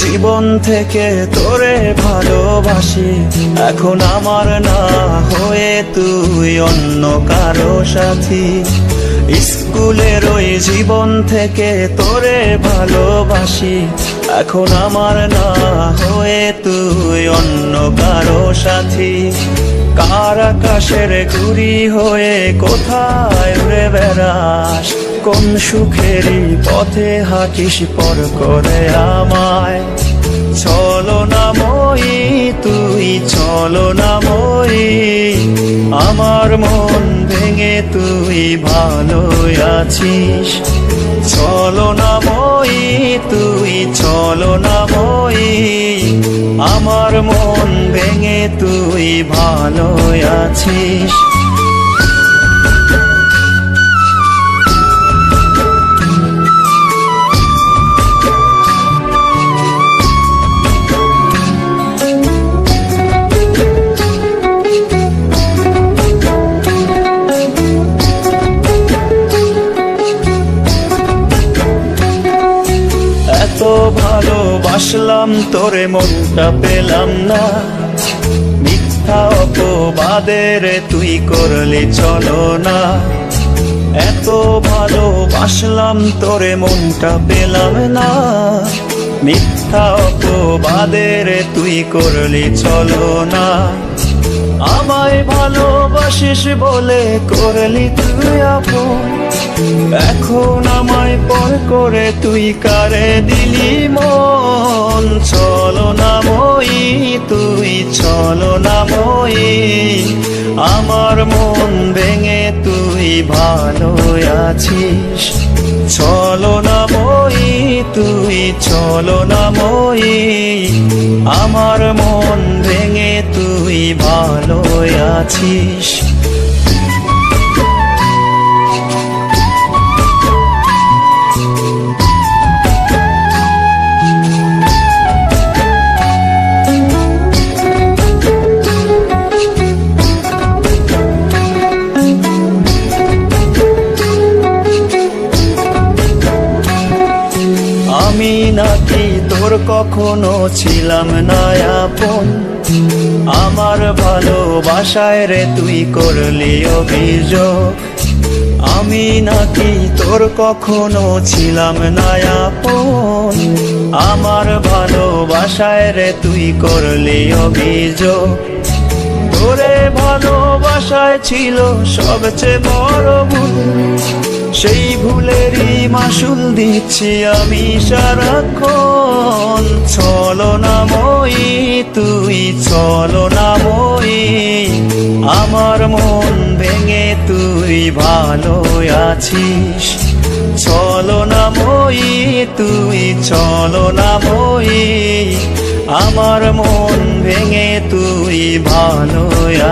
জীবন থেকে তোরে ভালোবাসি, এখন আমার না হয়ে তুই অন্য কারো সাথী। স্কুলের ওই জীবন থেকে তোরে ভালোবাসি, এখন আমার না হয়ে তুই অন্য কারো সাথী। কার আকাশের ঘুড়ি হয়ে কোথায় উড়ে বেড়াস, কোন সুখেরই পথে হাঁটিস পর করে আমায়। ছলনাময়ী তুই ছলনাময়ী, আমার মন ভেঙে তুই ভালো আছিস। ছলনাময়ী তুই ছলনাময়ী, আমার মন ভেঙে তুই ভালো আছিস। এত ভালোবাসলাম তোরে মনটা পেলাম না, মিথ্যা অপবাদের তুই করলি ছলনা। এত ভালোবাসলাম তোরে মনটা পেলাম না, মিথ্যা অপবাদের তুই করলি ছলনা। আমায় ভালোবাসিস বলে করলি তুই আপন, এখন আমায় পর করে তুই কারে দিলি মন। ছলনাময়ী তুই ছলনাময়ী, আমার মন ভেঙে তুই ভালো আছিস। ছলনাময়ী তুই ছলনাময়ী, আমার মন ভেঙে তুই ভালো আছিস। আমি নাকি তোর কখনো ছিলাম না আপন, আমার ভালোবাসায় রে তুই করলি অভিযোগ। আমি নাকি তোর কখনো ছিলাম না আপন, আমার ভালোবাসায় রে তুই করলি অভিযোগ। তোরে ভালোবাসায় ছিল সবচেয়ে বড় ভুল, সেই ভুলেরই মাসুল দিচ্ছি আমি সারাক্ষণ। ছলনাময়ী তুই ছলনাময়ী, আমার মন ভেঙে তুই ভালো আছিস। ছলনাময়ী তুই ছলনাময়ী, আমার মন ভেঙে তুই ভালো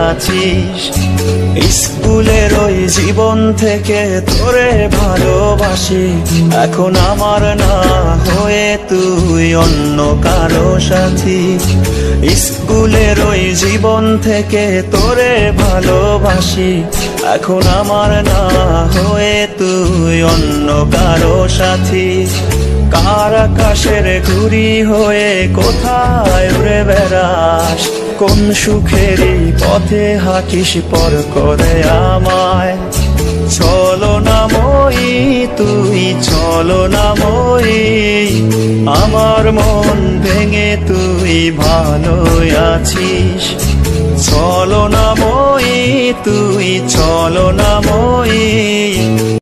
আছিস। স্কুলের ওই জীবন থেকে তোরে ভালোবাসি, এখন আমার না হয়ে তুই অন্য কারো সাথী। স্কুলের ওই জীবন থেকে তোরে ভালোবাসি, এখন আমার না হয়ে তুই অন্য কারো সাথী। কার আকাশের ঘুড়ি হয়ে কোথায় উড়ে বেড়াস, কোন সুখেরই পথে হাঁটিস পর করে আমায়। ছলনাময়ী তুই ছলনাময়ী, আমার মন ভেঙে তুই ভালো আছিস। ছলনাময়ী তুই ছলনাময়ী।